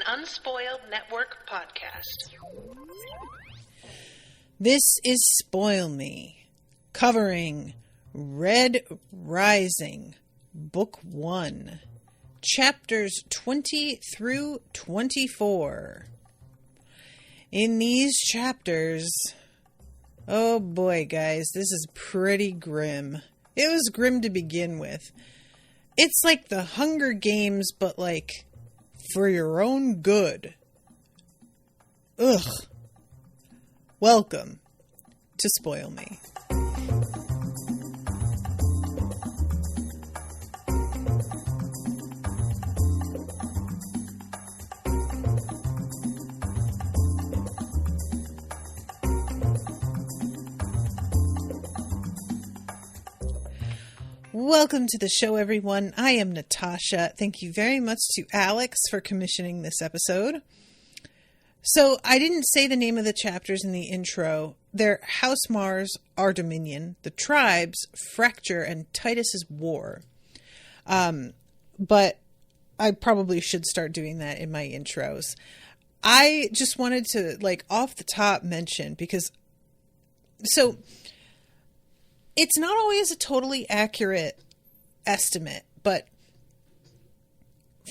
Unspoiled Network podcast. This is Spoil Me, covering Red Rising, Book 1, Chapters 20 through 24. In these chapters, oh boy, guys, this is pretty grim. It was grim to begin with. It's like the Hunger Games, but like, for your own good. Ugh. Welcome to Spoil Me. Welcome to the show, everyone. I am Natasha. Thank you very much to Alex for commissioning this episode. So, I didn't say the name of the chapters in the intro. They're House Mars, Our Dominion, The Tribes, Fracture, and Titus's War. But I probably should start doing that in my intros. I just wanted to, off the top mention, because... So... It's not always a totally accurate estimate, but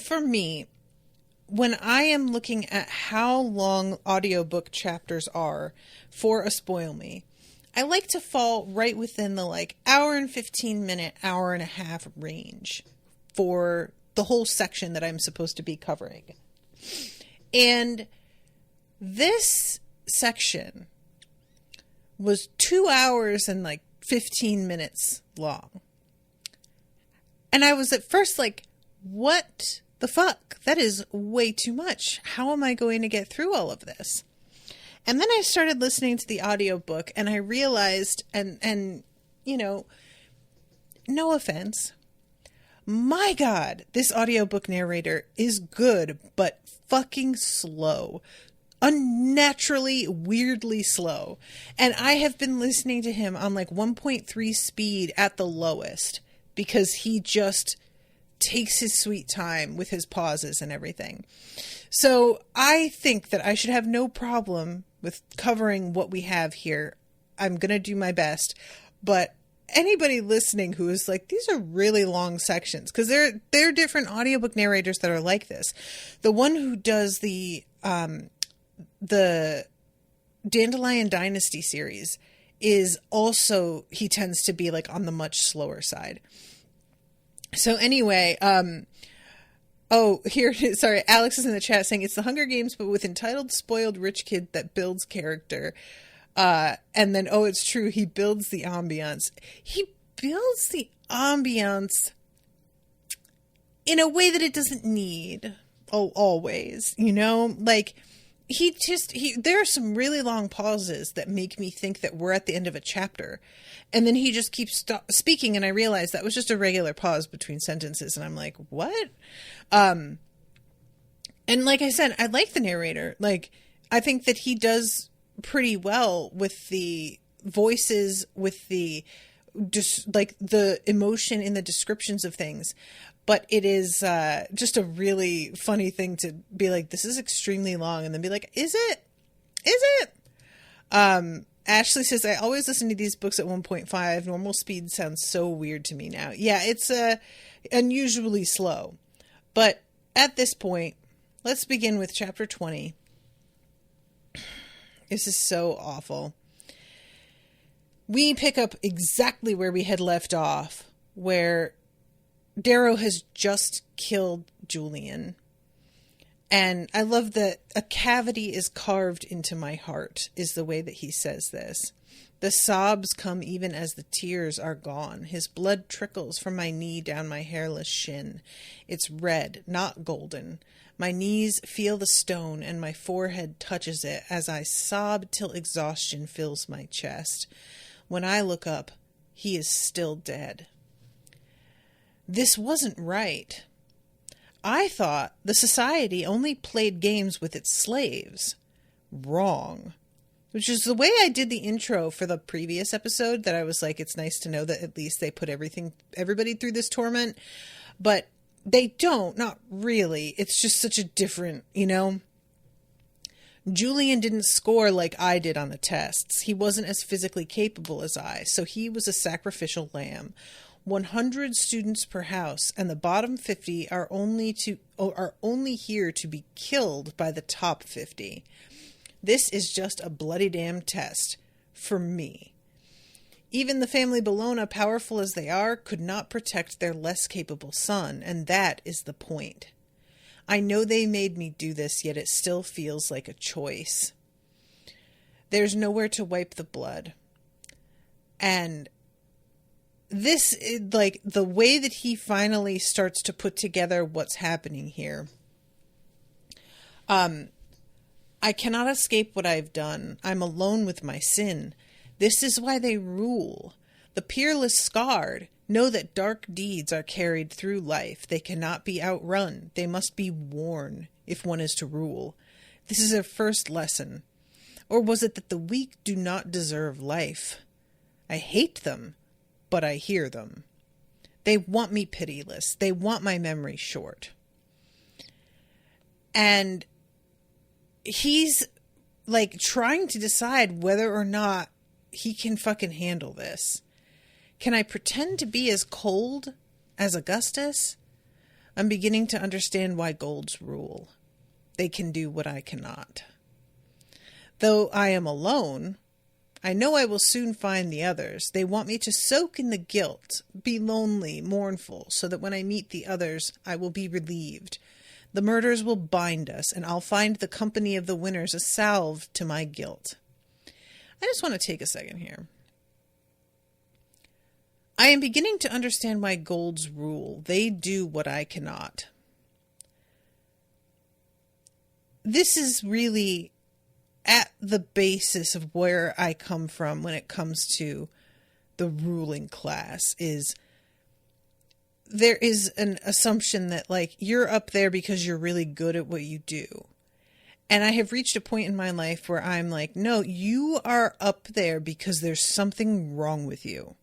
for me, when I am looking at how long audiobook chapters are for a Spoil Me, I like to fall right within the hour and 15 minute, hour and a half range for the whole section that I'm supposed to be covering. And this section was 2 hours and 15 minutes long. And I was at first like, what the fuck? That is way too much. How am I going to get through all of this? And then I started listening to the audiobook and I realized, and you know, no offense, my God, this audiobook narrator is good, but fucking slow. Unnaturally, weirdly slow. And I have been listening to him on 1.3 speed at the lowest because he just takes his sweet time with his pauses and everything. So I think that I should have no problem with covering what we have here. I'm going to do my best. But anybody listening who is these are really long sections, because there are different audiobook narrators that are like this. The one who does the Dandelion Dynasty series is also, he tends to be on the much slower side. So anyway, sorry, Alex is in the chat saying it's the Hunger Games, but with entitled spoiled rich kid that builds character. And then, it's true, he builds the ambiance. He builds the ambiance in a way that it doesn't need. Always, there are some really long pauses that make me think that we're at the end of a chapter. And then he just keeps speaking. And I realized that was just a regular pause between sentences. And I'm like, what? And like I said, I like the narrator. I think that he does pretty well with the voices, with the the emotion in the descriptions of things. But it is just a really funny thing to be this is extremely long, and then be is it? Is it? Ashley says, I always listen to these books at 1.5. Normal speed sounds so weird to me now. Yeah, it's unusually slow. But at this point, let's begin with chapter 20. This is so awful. We pick up exactly where we had left off, where Darrow has just killed Julian. And I love that a cavity is carved into my heart, is the way that he says this. The sobs come even as the tears are gone. His blood trickles from my knee down my hairless shin. It's red, not golden. My knees feel the stone and my forehead touches it as I sob till exhaustion fills my chest. When I look up, he is still dead. This wasn't right. I thought the society only played games with its slaves. Wrong. Which is the way I did the intro for the previous episode, that I was it's nice to know that at least they put everybody through this torment. But They don't, not really. It's just such a different, Julian didn't score like I did on the tests. He wasn't as physically capable as I, so he was a sacrificial lamb. 100 students per house, and the bottom 50 are only here to be killed by the top 50. This is just a bloody damn test for me. Even the family Bologna, powerful as they are, could not protect their less capable son, and that is the point. I know they made me do this, yet it still feels like a choice. There's nowhere to wipe the blood. And this, like, the way that he finally starts to put together what's happening here. I cannot escape what I've done. I'm alone with my sin. This is why they rule. The peerless scarred know that dark deeds are carried through life. They cannot be outrun. They must be worn if one is to rule. This is their first lesson. Or was it that the weak do not deserve life? I hate them, but I hear them. They want me pitiless. They want my memory short. And he's like trying to decide whether or not he can fucking handle this. Can I pretend to be as cold as Augustus? I'm beginning to understand why golds rule. They can do what I cannot. Though I am alone, I know I will soon find the others. They want me to soak in the guilt, be lonely, mournful, so that when I meet the others, I will be relieved. The murders will bind us, and I'll find the company of the winners a salve to my guilt. I just want to take a second here. I am beginning to understand why golds rule. They do what I cannot. This is really at the basis of where I come from when it comes to the ruling class. Is there is an assumption that, like, you're up there because you're really good at what you do. And I have reached a point in my life where I'm like, no, you are up there because there's something wrong with you.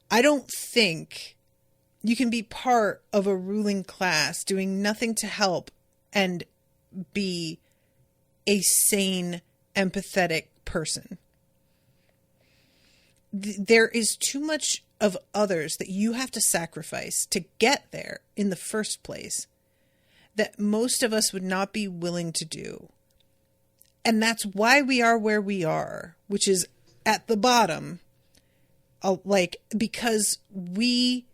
I don't think you can be part of a ruling class doing nothing to help and be a sane, empathetic person. There is too much of others that you have to sacrifice to get there in the first place that most of us would not be willing to do. And that's why we are where we are, which is at the bottom, because we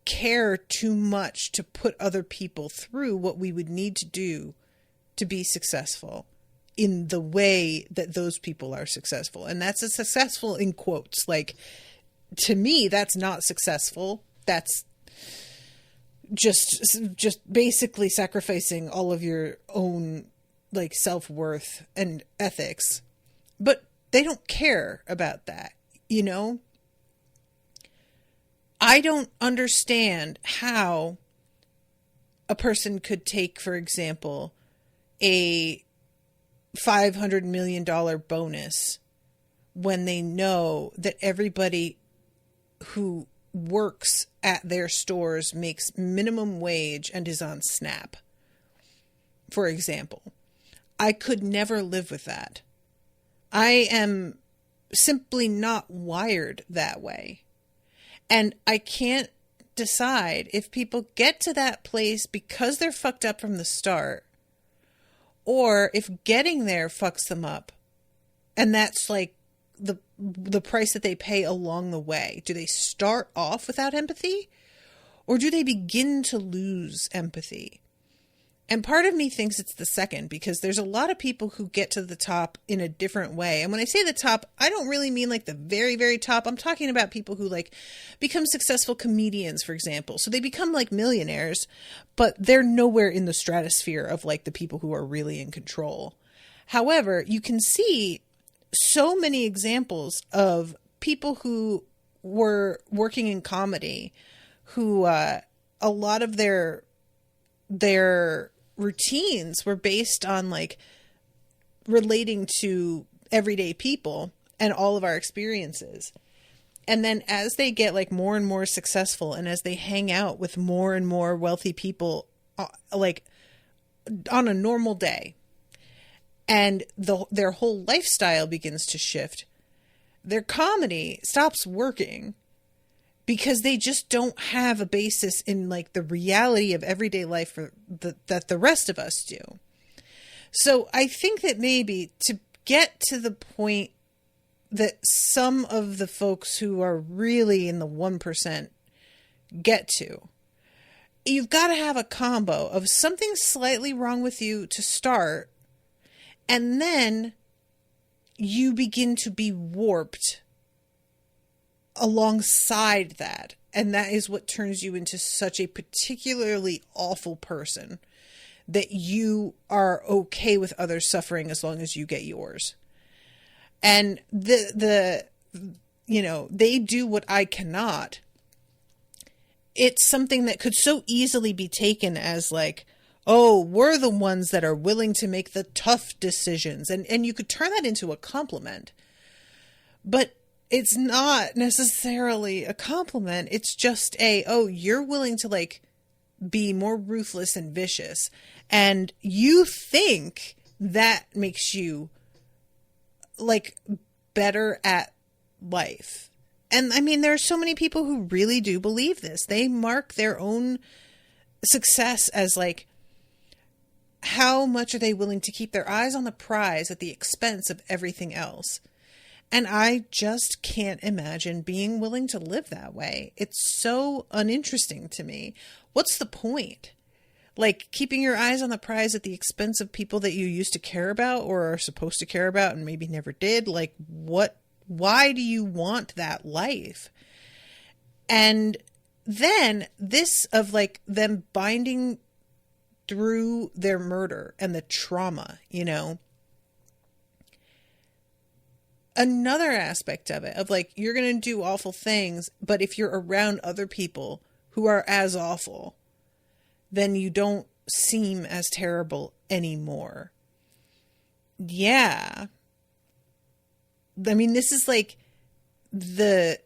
care too much to put other people through what we would need to do to be successful in the way that those people are successful. And that's a successful in quotes. Like, to me, that's not successful. That's just basically sacrificing all of your own, like, self-worth and ethics. But they don't care about that, you know? I don't understand how a person could take, for example, a $500 million bonus when they know that everybody who works at their stores makes minimum wage and is on SNAP, for example. I could never live with that. I am simply not wired that way. And I can't decide if people get to that place because they're fucked up from the start, or if getting there fucks them up. And that's like the price that they pay along the way. Do they start off without empathy, or do they begin to lose empathy? And part of me thinks it's the second, because there's a lot of people who get to the top in a different way. And when I say the top, I don't really mean like the very, very top. I'm talking about people who like become successful comedians, for example. So they become like millionaires, but they're nowhere in the stratosphere of like the people who are really in control. However, you can see so many examples of people who were working in comedy who a lot of their routines were based on like relating to everyday people and all of our experiences. And then as they get like more and more successful, and as they hang out with more and more wealthy people, like on a normal day, and their whole lifestyle begins to shift, their comedy stops working because they just don't have a basis in like the reality of everyday life that the rest of us do. So I think that maybe to get to the point that some of the folks who are really in the 1% get to, you've got to have a combo of something slightly wrong with you to start, and then you begin to be warped alongside that. And that is what turns you into such a particularly awful person, that you are okay with others suffering as long as you get yours. And they do what I cannot. It's something that could so easily be taken as like, oh, we're the ones that are willing to make the tough decisions. And you could turn that into a compliment. But it's not necessarily a compliment. It's just you're willing to like be more ruthless and vicious. And you think that makes you like better at life. And I mean, there are so many people who really do believe this. They mark their own success as like, how much are they willing to keep their eyes on the prize at the expense of everything else? And I just can't imagine being willing to live that way. It's so uninteresting to me. What's the point? Like keeping your eyes on the prize at the expense of people that you used to care about or are supposed to care about and maybe never did. Like what? Why do you want that life? And then this of like them binding through their murder and the trauma, another aspect of it, of like, you're going to do awful things, but if you're around other people who are as awful, then you don't seem as terrible anymore. Yeah. I mean, this is like the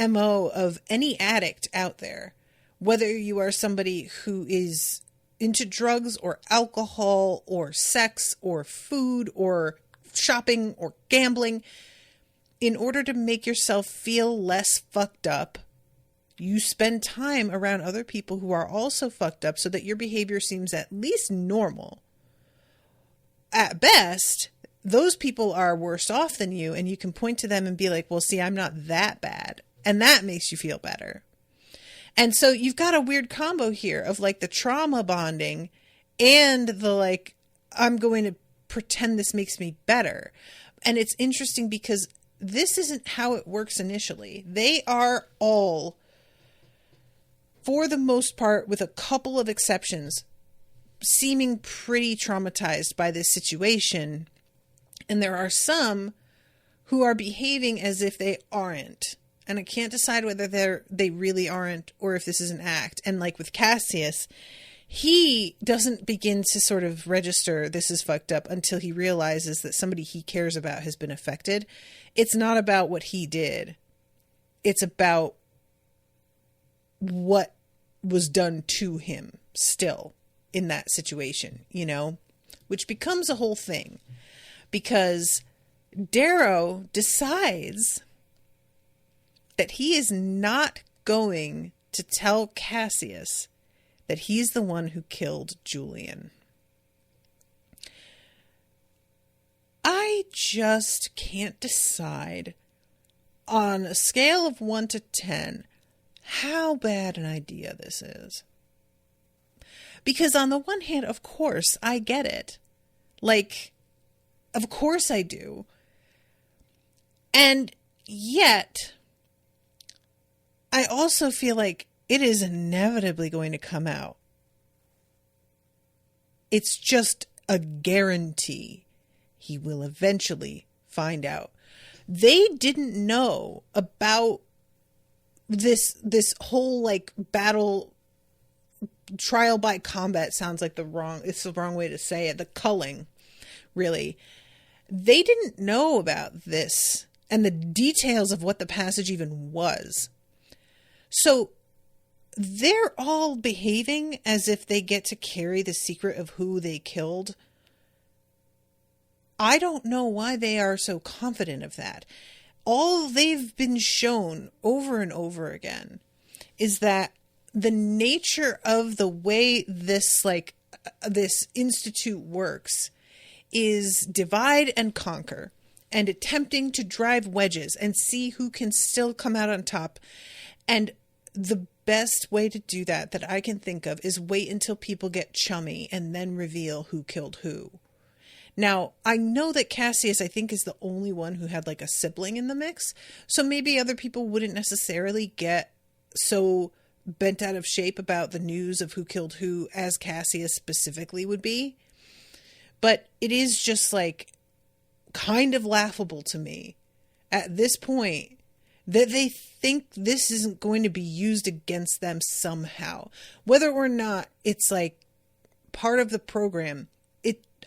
MO of any addict out there, whether you are somebody who is into drugs or alcohol or sex or food or shopping or gambling. In order to make yourself feel less fucked up, you spend time around other people who are also fucked up so that your behavior seems at least normal. At best, those people are worse off than you, and you can point to them and be like, well, see, I'm not that bad. And that makes you feel better. And so you've got a weird combo here of like the trauma bonding and the like, I'm going to pretend this makes me better. And it's interesting because this isn't how it works initially. They are all, for the most part, with a couple of exceptions, seeming pretty traumatized by this situation. And there are some who are behaving as if they aren't. And I can't decide whether they really aren't or if this is an act. And like with Cassius, he doesn't begin to sort of register this is fucked up until he realizes that somebody he cares about has been affected. It's not about what he did. It's about what was done to him still in that situation, which becomes a whole thing because Darrow decides that he is not going to tell Cassius that he's the one who killed Julian. I just can't decide on a scale of 1 to 10 how bad an idea this is. Because on the one hand, of course, I get it. Like, of course I do. And yet, I also feel like it is inevitably going to come out. It's just a guarantee. He will eventually find out. They didn't know about this whole like battle trial by combat sounds like it's the wrong way to say it. The culling, really. They didn't know about this and the details of what the passage even was. So they're all behaving as if they get to carry the secret of who they killed. I don't know why they are so confident of that. All they've been shown over and over again is that the nature of the way this institute works is divide and conquer, and attempting to drive wedges and see who can still come out on top. And the best way to do that I can think of is wait until people get chummy and then reveal who killed who. Now, I know that Cassius, I think, is the only one who had like a sibling in the mix. So maybe other people wouldn't necessarily get so bent out of shape about the news of who killed who as Cassius specifically would be. But it is just like kind of laughable to me at this point that they think this isn't going to be used against them somehow, whether or not it's like part of the program.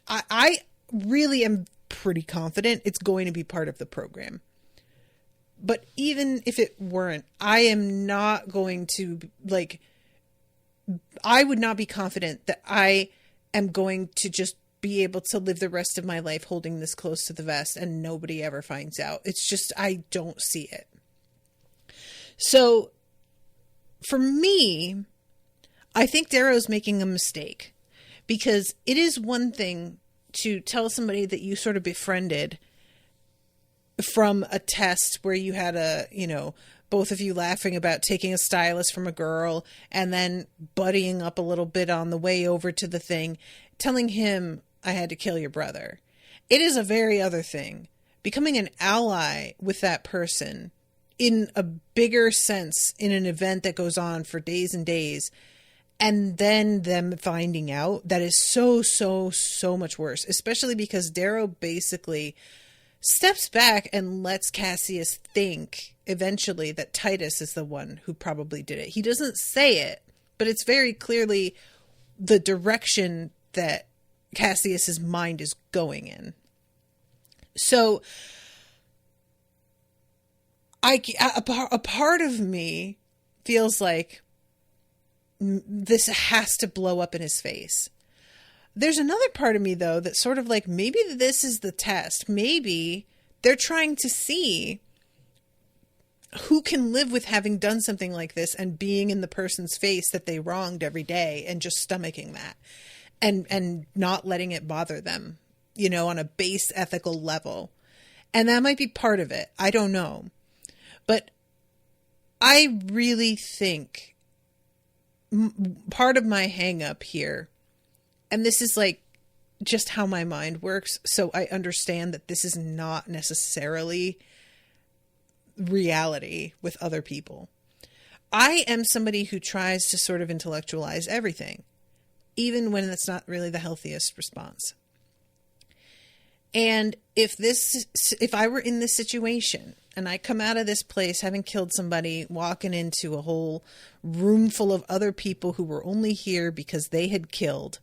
I really am pretty confident it's going to be part of the program. But even if it weren't, I am not going to I would not be confident that I am going to just be able to live the rest of my life holding this close to the vest and nobody ever finds out. It's just, I don't see it. So for me, I think Darrow's making a mistake, because it is one thing to tell somebody that you sort of befriended from a test where you had both of you laughing about taking a stylus from a girl and then buddying up a little bit on the way over to the thing, telling him, I had to kill your brother. It is a very other thing. Becoming an ally with that person in a bigger sense, in an event that goes on for days and days, and then them finding out, that is so much worse, especially because Darrow basically steps back and lets Cassius think eventually that Titus is the one who probably did it. He doesn't say it, but it's very clearly the direction that Cassius's mind is going in. So a part of me feels like this has to blow up in his face. There's another part of me, though, that's sort of like, maybe this is the test. Maybe they're trying to see who can live with having done something like this and being in the person's face that they wronged every day and just stomaching that and not letting it bother them, on a base ethical level. And that might be part of it. I don't know. But I really think part of my hang up here, and this is like just how my mind works, so I understand that this is not necessarily reality with other people. I am somebody who tries to sort of intellectualize everything, even when it's not really the healthiest response. And if I were in this situation and I come out of this place having killed somebody, walking into a whole room full of other people who were only here because they had killed,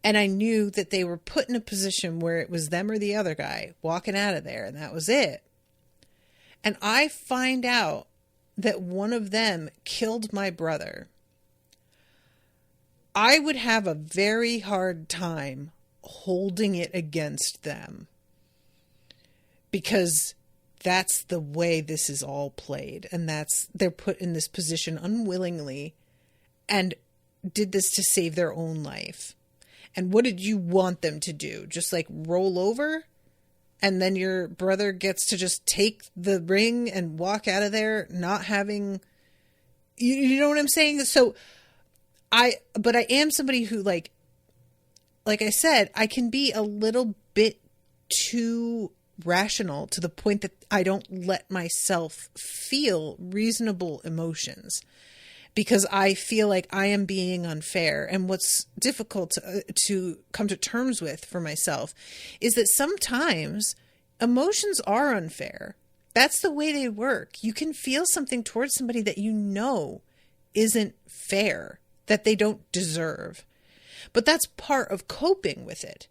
and I knew that they were put in a position where it was them or the other guy walking out of there, and that was it, and I find out that one of them killed my brother, I would have a very hard time holding it against them, because that's the way this is all played, and they're put in this position unwillingly and did this to save their own life. And what did you want them to do? Just like roll over? And then your brother gets to just take the ring and walk out of there not having, you know what I'm saying? So but I am somebody who like I said, I can be a little bit too rational to the point that I don't let myself feel reasonable emotions, because I feel like I am being unfair. And what's difficult to come to terms with for myself is that sometimes emotions are unfair. That's the way they work. You can feel something towards somebody that isn't fair, that they don't deserve. But that's part of coping with it,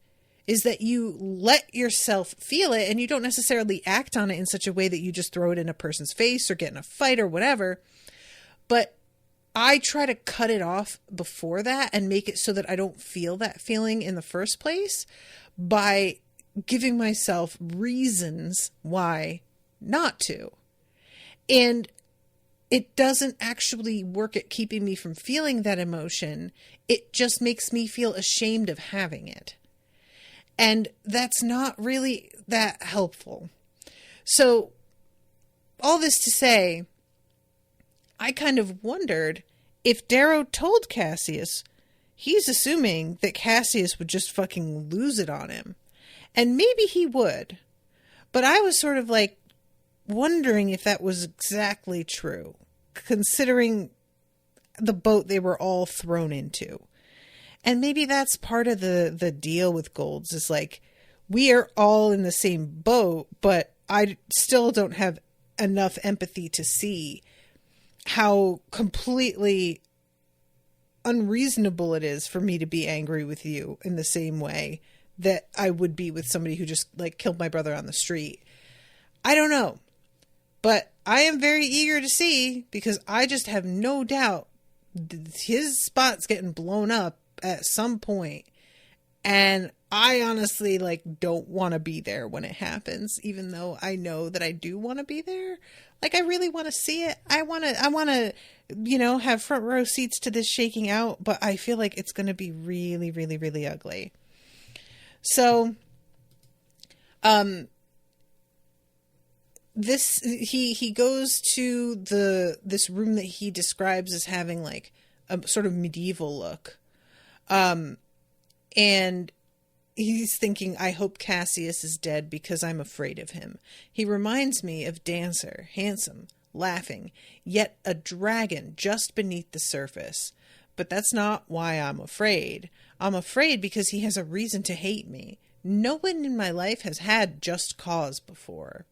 is that you let yourself feel it and you don't necessarily act on it in such a way that you just throw it in a person's face or get in a fight or whatever. But I try to cut it off before that and make it so that I don't feel that feeling in the first place by giving myself reasons why not to. And it doesn't actually work at keeping me from feeling that emotion. It just makes me feel ashamed of having it. And that's not really that helpful. So all this to say, I kind of wondered if Darrow told Cassius, he's assuming that Cassius would just fucking lose it on him. And maybe he would. But I was sort of like wondering if that was exactly true, considering the boat they were all thrown into. And maybe that's part of the deal with Golds is like, we are all in the same boat, but I still don't have enough empathy to see how completely unreasonable it is for me to be angry with you in the same way that I would be with somebody who just like killed my brother on the street. I don't know, but I am very eager to see, because I just have no doubt his spot's getting blown up at some point. And I honestly like don't want to be there when it happens, even though I know that I do want to be there. Like, I really want to see it. I want to, you know, have front row seats to this shaking out, but I feel like it's going to be really, really, really ugly. So, he goes to this room that he describes as having like a sort of medieval look. And he's thinking, I hope Cassius is dead because I'm afraid of him. He reminds me of Dancer, handsome, laughing, yet a dragon just beneath the surface. But that's not why I'm afraid. I'm afraid because he has a reason to hate me. No one in my life has had just cause before.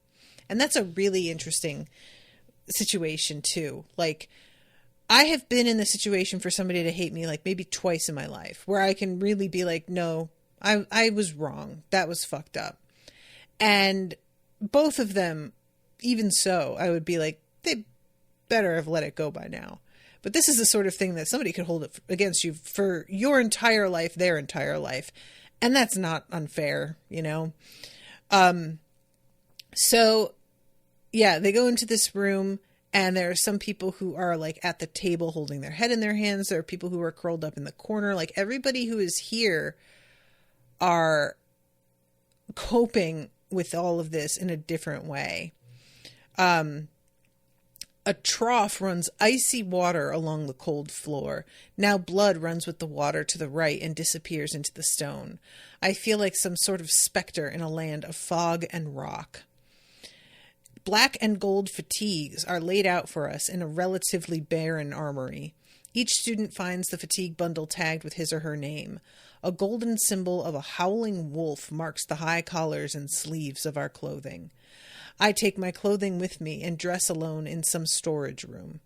And that's a really interesting situation too. Like, I have been in the situation for somebody to hate me like maybe twice in my life, where I can really be like, no, I was wrong. That was fucked up. And both of them, even so, I would be like, they better have let it go by now. But this is the sort of thing that somebody could hold it against you for your entire life, their entire life. And that's not unfair, you know? So yeah, they go into this room. And there are some people who are like at the table holding their head in their hands. There are people who are curled up in the corner. Like, everybody who is here are coping with all of this in a different way. A trough runs icy water along the cold floor. Now blood runs with the water to the right and disappears into the stone. I feel like some sort of specter in a land of fog and rock. Black and gold fatigues are laid out for us in a relatively barren armory. Each student finds the fatigue bundle tagged with his or her name. A golden symbol of a howling wolf marks the high collars and sleeves of our clothing. I take my clothing with me and dress alone in some storage room.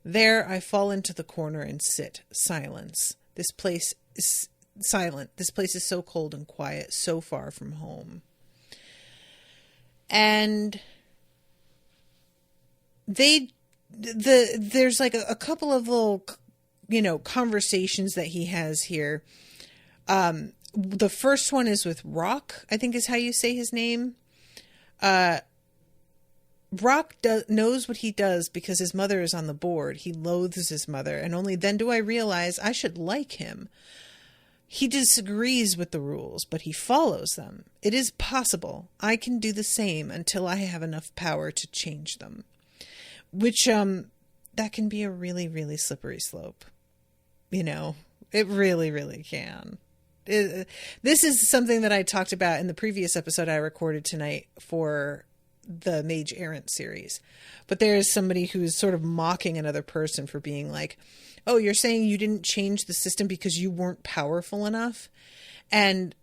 There I fall into the corner and sit. Silence. This place is silent. This place is so cold and quiet, so far from home. And there's like a couple of little, you know, conversations that he has here. The first one is with Rock, I think is how you say his name. Rock knows what he does because his mother is on the board. He loathes his mother, and only then do I realize I should like him. He disagrees with the rules, but he follows them. It is possible I can do the same until I have enough power to change them. Which, that can be a really, really slippery slope. You know, it really, really can. This is something that I talked about in the previous episode I recorded tonight for the Mage Errant series. But there is somebody who is sort of mocking another person for being like, oh, you're saying you didn't change the system because you weren't powerful enough? And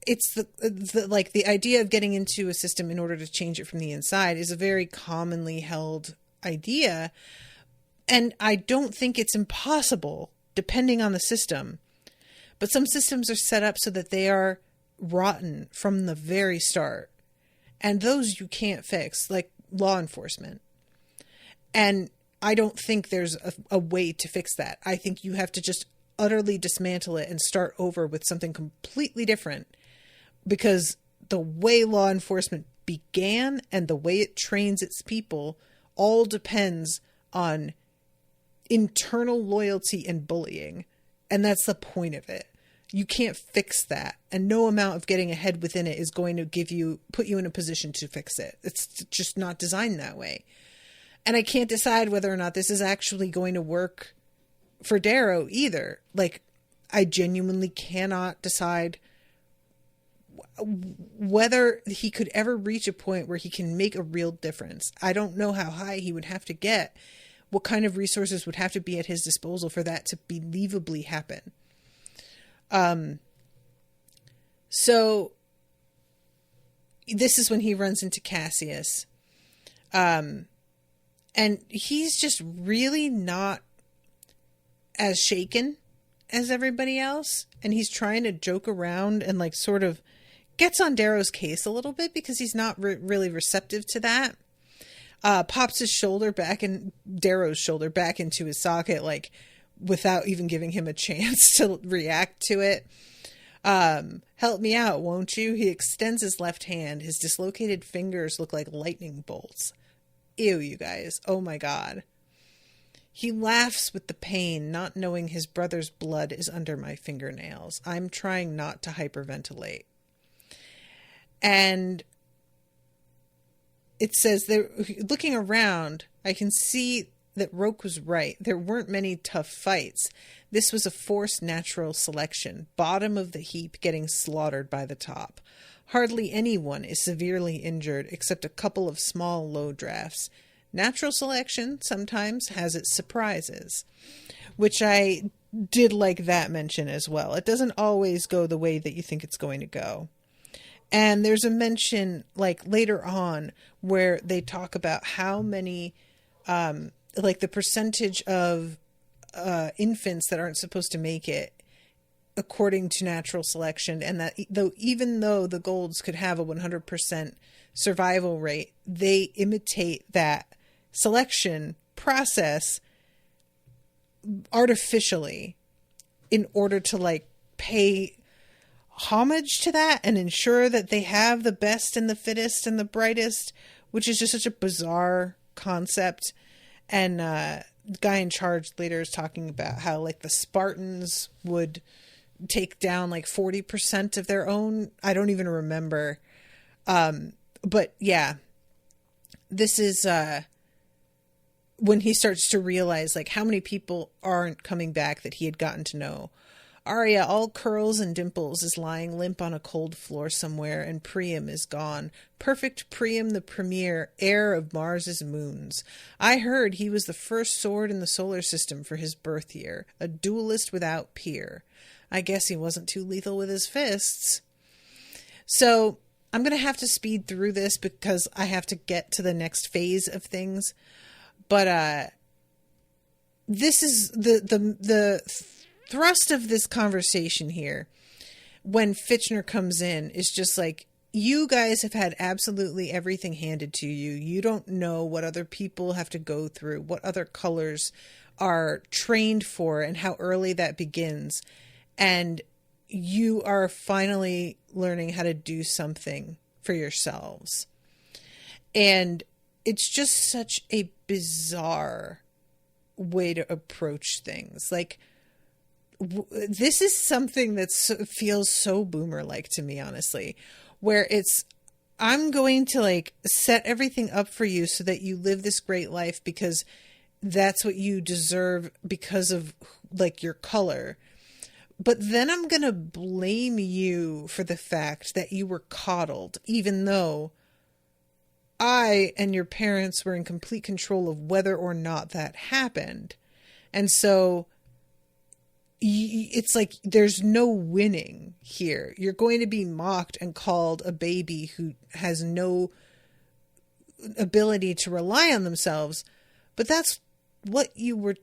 it's the idea of getting into a system in order to change it from the inside is a very commonly held idea. And I don't think it's impossible, depending on the system. But some systems are set up so that they are rotten from the very start. And those you can't fix, like law enforcement. And I don't think there's a way to fix that. I think you have to just utterly dismantle it and start over with something completely different, because the way law enforcement began and the way it trains its people all depends on internal loyalty and bullying. And that's the point of it. You can't fix that. And no amount of getting ahead within it is going to put you in a position to fix it. It's just not designed that way. And I can't decide whether or not this is actually going to work for Darrow either. Like, I genuinely cannot decide whether he could ever reach a point where he can make a real difference. I don't know how high he would have to get, what kind of resources would have to be at his disposal for that to believably happen. So this is when he runs into Cassius. And he's just really not as shaken as everybody else. And he's trying to joke around and like sort of gets on Darrow's case a little bit because he's not really receptive to that. Pops his shoulder back and Darrow's shoulder back into his socket, like without even giving him a chance to react to it. Help me out, won't you? He extends his left hand. His dislocated fingers look like lightning bolts. Ew, you guys. Oh my God. He laughs with the pain, not knowing his brother's blood is under my fingernails. I'm trying not to hyperventilate. And it says, looking around, I can see that Roke was right. There weren't many tough fights. This was a forced natural selection, bottom of the heap getting slaughtered by the top. Hardly anyone is severely injured except a couple of small low drafts. Natural selection sometimes has its surprises, which I did like that mention as well. It doesn't always go the way that you think it's going to go. And there's a mention like later on where they talk about how many, like the percentage of infants that aren't supposed to make it according to natural selection, and that even though the Golds could have a 100% survival rate, they imitate that selection process artificially in order to like pay homage to that and ensure that they have the best and the fittest and the brightest, which is just such a bizarre concept. And the guy in charge later is talking about how like the Spartans would take down like 40% of their own. I don't even remember. But yeah, this is when he starts to realize like how many people aren't coming back that he had gotten to know. Arya, all curls and dimples, is lying limp on a cold floor somewhere, and Priam is gone. Perfect Priam the Premier, heir of Mars's moons. I heard he was the first sword in the solar system for his birth year, a duelist without peer. I guess he wasn't too lethal with his fists. So I'm going to have to speed through this because I have to get to the next phase of things. But this is the thrust of this conversation here when Fitchner comes in is just like, you guys have had absolutely everything handed to you. You don't know what other people have to go through, what other colors are trained for, and how early that begins. And you are finally learning how to do something for yourselves. And it's just such a bizarre way to approach things. Like, this is something that feels so boomer-like to me, honestly, where it's, I'm going to like set everything up for you so that you live this great life because that's what you deserve because of like your color. But then I'm going to blame you for the fact that you were coddled, even though I and your parents were in complete control of whether or not that happened. And so it's like there's no winning here. You're going to be mocked and called a baby who has no ability to rely on themselves, but that's what you were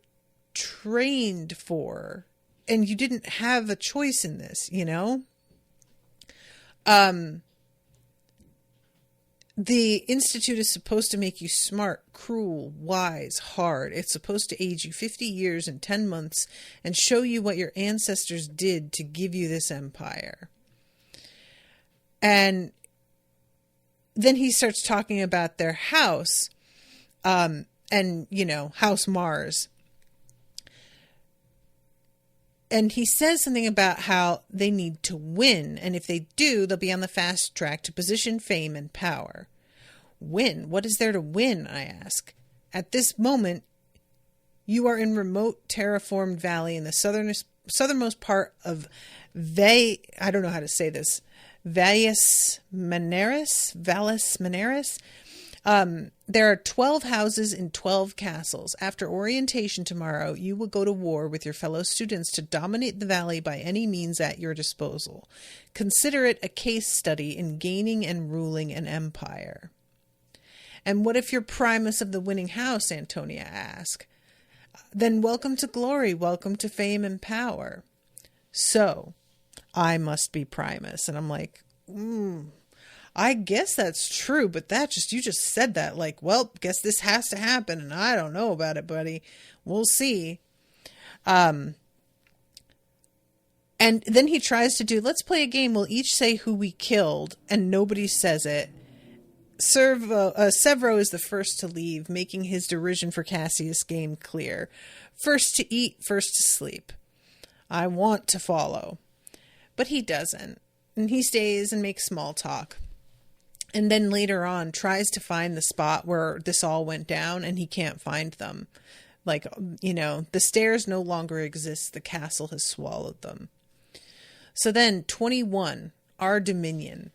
trained for, and you didn't have a choice in this, you know? The Institute is supposed to make you smart, cruel, wise, hard. It's supposed to age you 50 years and 10 months and show you what your ancestors did to give you this empire. And then he starts talking about their house, and, House Mars. And he says something about how they need to win. And if they do, they'll be on the fast track to position, fame, and power. Win? What is there to win, I ask. At this moment, you are in remote terraformed valley in the southernmost part of I don't know how to say this. Valles Maneras? There are 12 houses in 12 castles. After orientation tomorrow, you will go to war with your fellow students to dominate the valley by any means at your disposal. Consider it a case study in gaining and ruling an empire. And what if you're Primus of the winning house? Antonia asked. Then welcome to glory, welcome to fame and power. So, I must be Primus. And I'm like, I guess that's true, but you just said that like, well, guess this has to happen. And I don't know about it, buddy. We'll see. And then he tries to do, let's play a game. We'll each say who we killed and nobody says it. Severo is the first to leave, making his derision for Cassius' game clear. First to eat, first to sleep. I want to follow. But he doesn't. And he stays and makes small talk. And then later on tries to find the spot where this all went down and he can't find them. Like, the stairs no longer exist. The castle has swallowed them. So then 21, our dominion.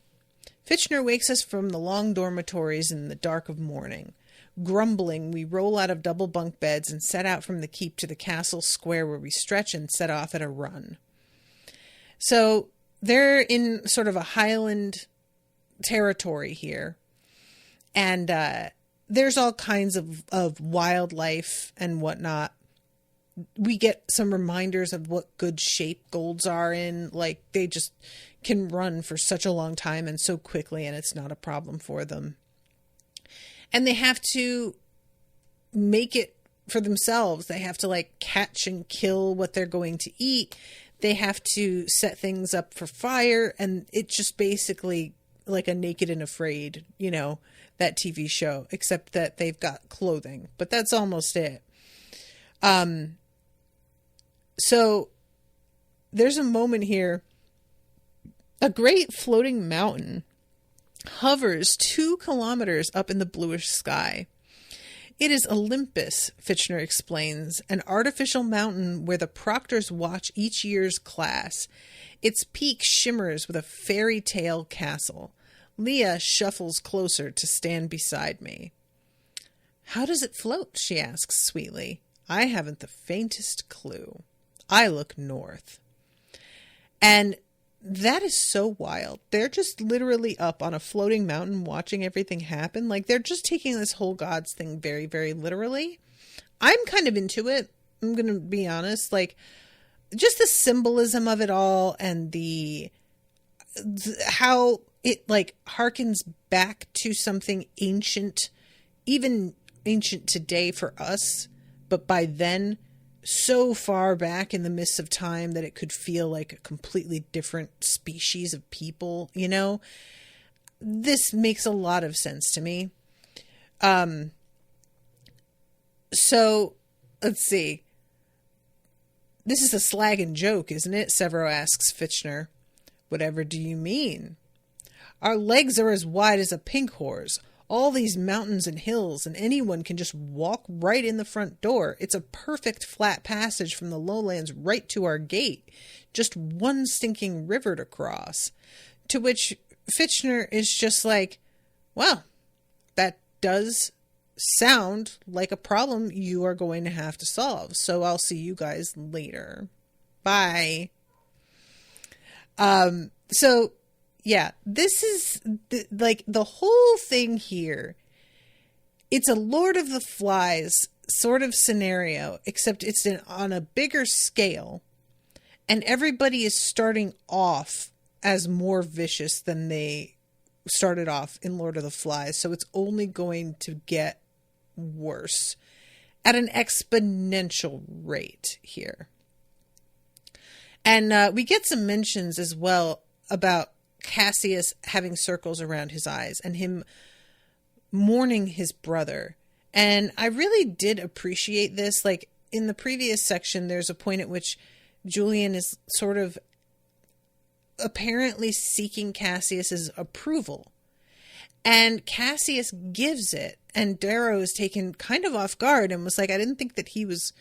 Fitchner wakes us from the long dormitories in the dark of morning. Grumbling, we roll out of double bunk beds and set out from the keep to the castle square where we stretch and set off at a run. So they're in sort of a highland territory here. And there's all kinds of wildlife and whatnot. We get some reminders of what good shape golds are in. Like, they just can run for such a long time and so quickly, and it's not a problem for them. And they have to make it for themselves. They have to catch and kill what they're going to eat. They have to set things up for fire, and it's just basically like a Naked and Afraid, that TV show, except that they've got clothing, but that's almost it. So there's a moment here. A great floating mountain hovers 2 kilometers up in the bluish sky. It is Olympus, Fitchner explains, an artificial mountain where the proctors watch each year's class. Its peak shimmers with a fairy tale castle. Leah shuffles closer to stand beside me. How does it float? She asks sweetly. I haven't the faintest clue. I look north. And that is so wild. They're just literally up on a floating mountain watching everything happen. Like, they're just taking this whole gods thing very, very literally. I'm kind of into it. I'm going to be honest. Like, just the symbolism of it all and how it harkens back to something ancient, even ancient today for us, but by then so far back in the mists of time that it could feel like a completely different species of people, This makes a lot of sense to me. So let's see. This is a slag and joke, isn't it? Severo asks Fitchner. Whatever do you mean? Our legs are as wide as a pink horse. All these mountains and hills, and anyone can just walk right in the front door. It's a perfect flat passage from the lowlands right to our gate. Just one stinking river to cross. To which Fitchner is just like, well, that does sound like a problem you are going to have to solve. So I'll see you guys later. Bye. So yeah, this is the whole thing here. It's a Lord of the Flies sort of scenario, except it's on a bigger scale, and everybody is starting off as more vicious than they started off in Lord of the Flies. So it's only going to get worse at an exponential rate here. And we get some mentions as well about Cassius having circles around his eyes and him mourning his brother. And I really did appreciate this. Like in the previous section, there's a point at which Julian is sort of apparently seeking Cassius's approval. And Cassius gives it. And Darrow is taken kind of off guard and was like, I didn't think that he was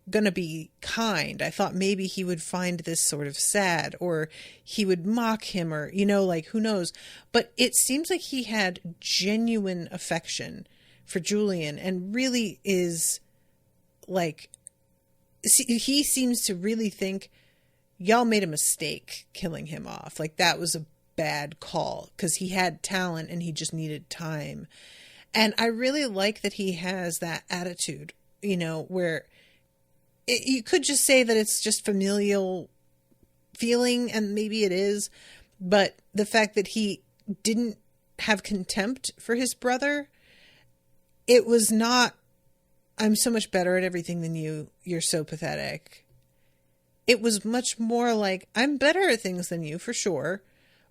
going to be kind. I thought maybe he would find this sort of sad, or he would mock him, or, you know, like, who knows. But it seems like he had genuine affection for Julian and really is like, he seems to really think y'all made a mistake killing him off. Like that was a bad call because he had talent and he just needed time. And I really like that he has that attitude, you know, where you could just say that it's just familial feeling, and maybe it is, but the fact that he didn't have contempt for his brother, it was not, I'm so much better at everything than you, you're so pathetic. It was much more like, I'm better at things than you for sure,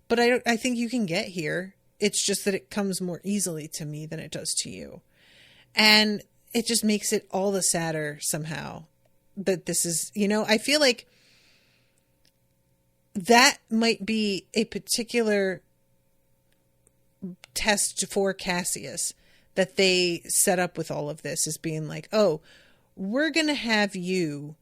but I think you can get here. It's just that it comes more easily to me than it does to you. And it just makes it all the sadder somehow that this is, you know, I feel like that might be a particular test for Cassius that they set up with all of this, as being like, oh, we're going to have you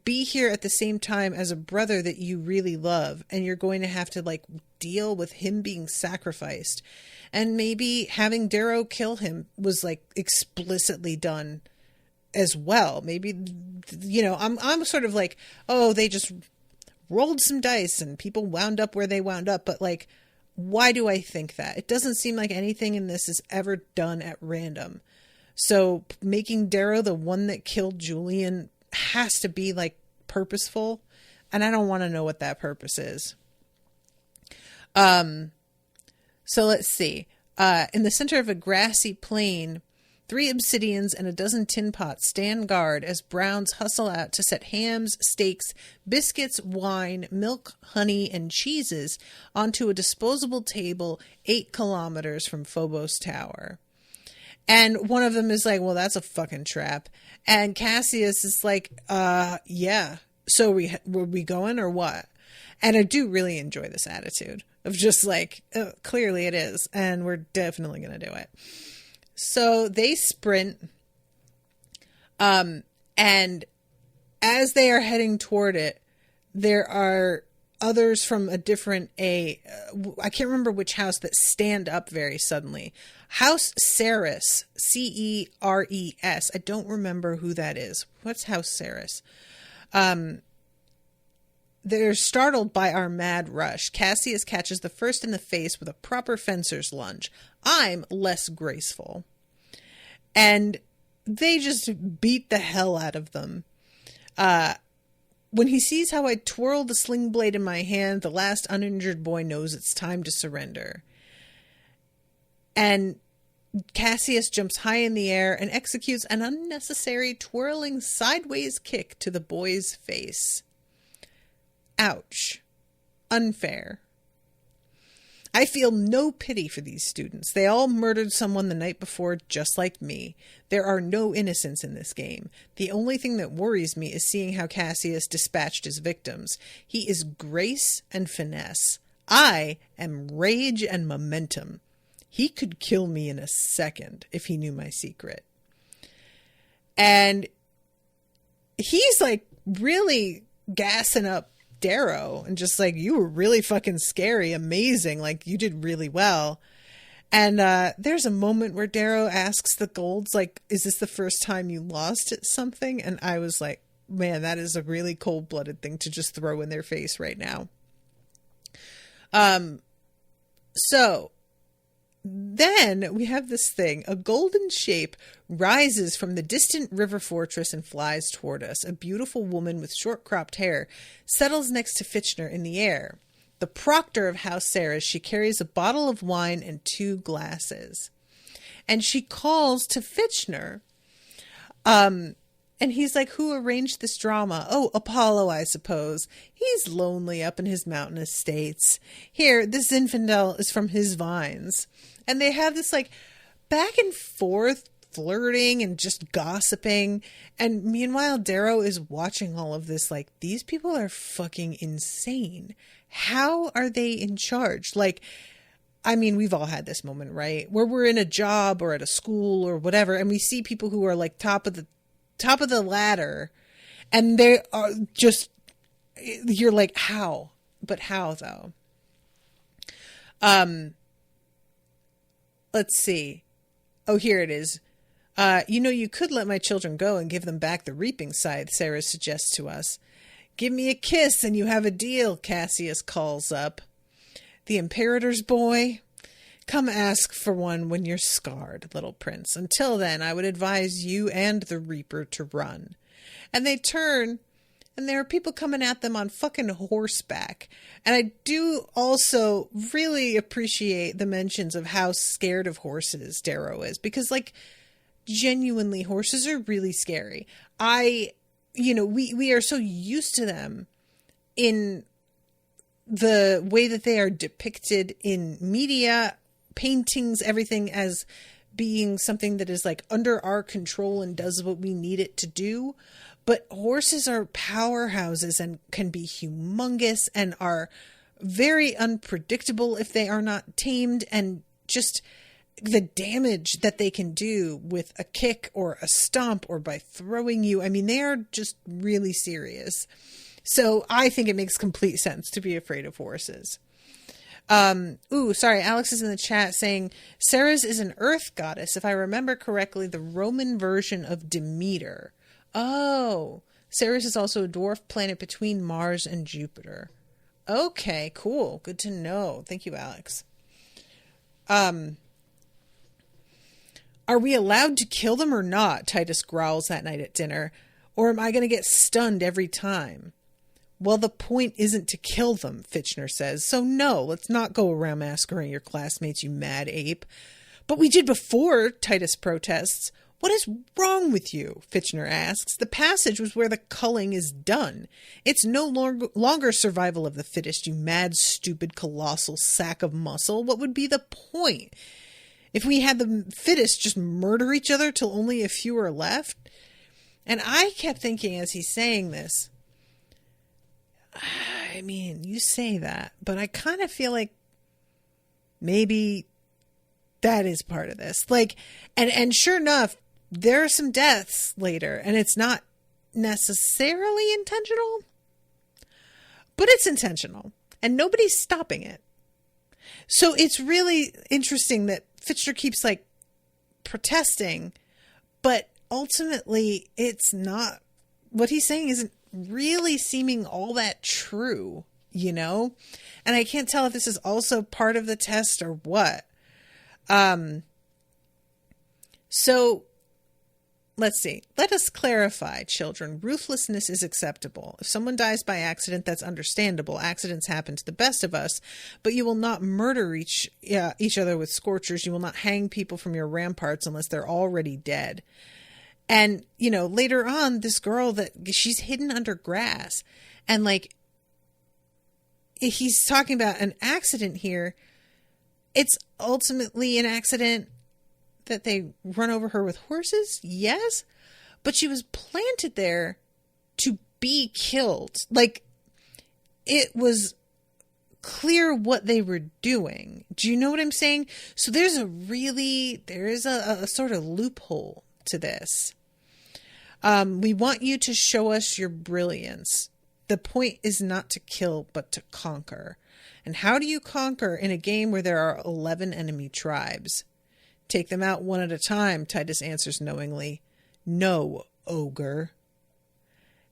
be here at the same time as a brother that you really love, and you're going to have to like deal with him being sacrificed. And maybe having Darrow kill him was like explicitly done as well. Maybe, you know, I'm sort of like, oh, they just rolled some dice and people wound up where they wound up. But like, why do I think that? It doesn't seem like anything in this is ever done at random. So making Darrow the one that killed Julian has to be like purposeful, and I don't want to know what that purpose is. So let's see. In the center of a grassy plain, 3 obsidians and a dozen tin pots stand guard as Browns hustle out to set hams, steaks, biscuits, wine, milk, honey, and cheeses onto a disposable table 8 kilometers from Phobos Tower. And one of them is like, well, that's a fucking trap. And Cassius is like, yeah. So were we going or what? And I do really enjoy this attitude of just like, clearly it is. And we're definitely going to do it. So they sprint. And as they are heading toward it, there are others from a different, I can't remember which house, that stand up very suddenly. House Ceres, Ceres. I don't remember who that is. What's House Ceres? They're startled by our mad rush. Cassius catches the first in the face with a proper fencer's lunge. I'm less graceful. And they just beat the hell out of them. When he sees how I twirl the sling blade in my hand, the last uninjured boy knows it's time to surrender. And Cassius jumps high in the air and executes an unnecessary twirling sideways kick to the boy's face. Ouch. Unfair. I feel no pity for these students. They all murdered someone the night before, just like me. There are no innocents in this game. The only thing that worries me is seeing how Cassius dispatched his victims. He is grace and finesse. I am rage and momentum. He could kill me in a second if he knew my secret. And he's like really gassing up Darrow and just like, you were really fucking scary, amazing, like you did really well. And there's a moment where Darrow asks the Golds, like, is this the first time you lost at something? And I was like, man, that is a really cold-blooded thing to just throw in their face right now. So then we have this thing. A golden shape rises from the distant river fortress and flies toward us. A beautiful woman with short cropped hair settles next to Fitchner in the air. the proctor of House Sarah's, she carries a bottle of wine and 2 glasses. And she calls to Fitchner. And he's like, who arranged this drama? Oh, Apollo, I suppose. He's lonely up in his mountain estates. Here, this Zinfandel is from his vines. And they have this like back and forth flirting and just gossiping. And meanwhile, Darrow is watching all of this like, these people are fucking insane. How are they in charge? Like, I mean, we've all had this moment, right? Where we're in a job or at a school or whatever, and we see people who are like top of the ladder, and they are just, you're like, how? But how though? Let's see. Oh, here it is. You could let my children go and give them back the reaping scythe, Sarah suggests to us. Give me a kiss and you have a deal, Cassius calls up. The Imperator's boy? Come ask for one when you're scarred, little prince. Until then, I would advise you and the Reaper to run. And they turn, and there are people coming at them on fucking horseback. And I do also really appreciate the mentions of how scared of horses Darrow is. Because, like, genuinely, horses are really scary. We are so used to them in the way that they are depicted in media, paintings, everything, as being something that is like under our control and does what we need it to do. But horses are powerhouses and can be humongous and are very unpredictable if they are not tamed, and just the damage that they can do with a kick or a stomp or by throwing you. I mean, they are just really serious. So I think it makes complete sense to be afraid of horses. Alex is in the chat saying Ceres is an earth goddess. If I remember correctly, the Roman version of Demeter. Oh, Ceres is also a dwarf planet between Mars and Jupiter. Okay, cool. Good to know. Thank you, Alex. Are we allowed to kill them or not? Titus growls that night at dinner. Or am I going to get stunned every time? Well, the point isn't to kill them, Fitchner says. So no, let's not go around massacring your classmates, you mad ape. But we did before, Titus protests. What is wrong with you? Fitchner asks. The passage was where the culling is done. It's no longer survival of the fittest, you mad, stupid, colossal sack of muscle. What would be the point? If we had the fittest just murder each other till only a few are left? And I kept thinking as he's saying this, I mean, you say that, but I kind of feel like maybe that is part of this. Like, and sure enough, there are some deaths later, and it's not necessarily intentional, but it's intentional, and nobody's stopping it. So it's really interesting that Fitchner keeps like protesting, but ultimately it's not, what he's saying isn't really seeming all that true, you know? And I can't tell if this is also part of the test or what. So let's see. Let us clarify, children. Ruthlessness is acceptable. If someone dies by accident, that's understandable. Accidents happen to the best of us, but you will not murder each other with scorchers. You will not hang people from your ramparts unless they're already dead. And, you know, later on, this girl that she's hidden under grass, and like, he's talking about an accident here. It's ultimately an accident that they run over her with horses. Yes. But she was planted there to be killed. Like, it was clear what they were doing. Do you know what I'm saying? So there is a sort of loophole to this. We want you to show us your brilliance. The point is not to kill, but to conquer. And how do you conquer in a game where there are 11 enemy tribes? Take them out one at a time, Titus answers knowingly. No, ogre.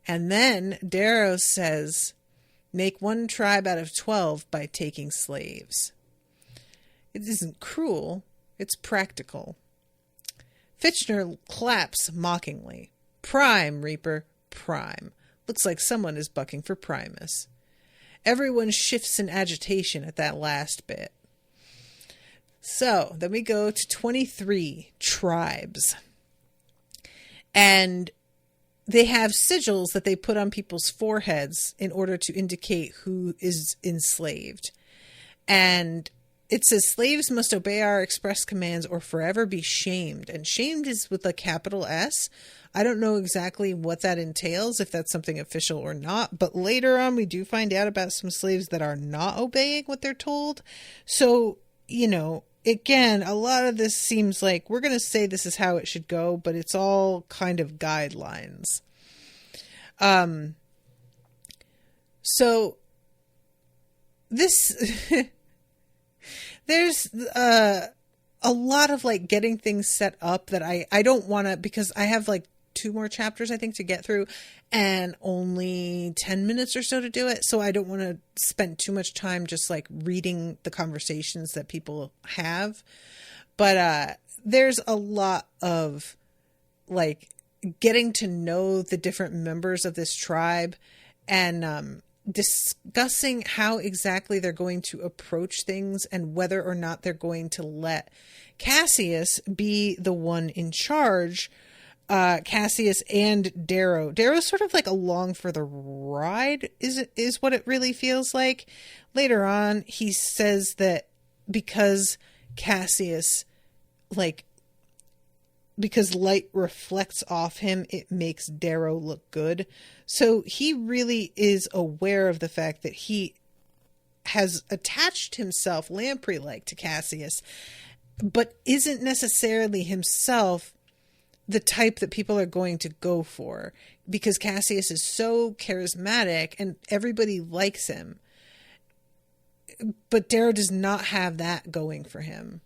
And then Darrow says, make one tribe out of 12 by taking slaves. It isn't cruel, it's practical. Fitchner claps mockingly. Prime, Reaper, prime. Looks like someone is bucking for Primus. everyone shifts in agitation at that last bit. So then we go to 23, tribes. And they have sigils that they put on people's foreheads in order to indicate who is enslaved. And it says slaves must obey our express commands or forever be shamed. And shamed is with a capital S. I don't know exactly what that entails, if that's something official or not. But later on, we do find out about some slaves that are not obeying what they're told. So, you know, again, a lot of this seems like we're going to say this is how it should go, but it's all kind of guidelines. So this, there's a lot of like getting things set up that I don't want to, because I have like 2 more chapters I think to get through and only 10 minutes or so to do it. So I don't want to spend too much time just like reading the conversations that people have. But there's a lot of like getting to know the different members of this tribe and discussing how exactly they're going to approach things and whether or not they're going to let Cassius be the one in charge. Cassius and Darrow. Darrow's sort of like along for the ride, is what it really feels like. Later on, he says that because Cassius, like, because light reflects off him, it makes Darrow look good. So he really is aware of the fact that he has attached himself lamprey-like to Cassius, but isn't necessarily himself the type that people are going to go for, because Cassius is so charismatic and everybody likes him. But Darrow does not have that going for him.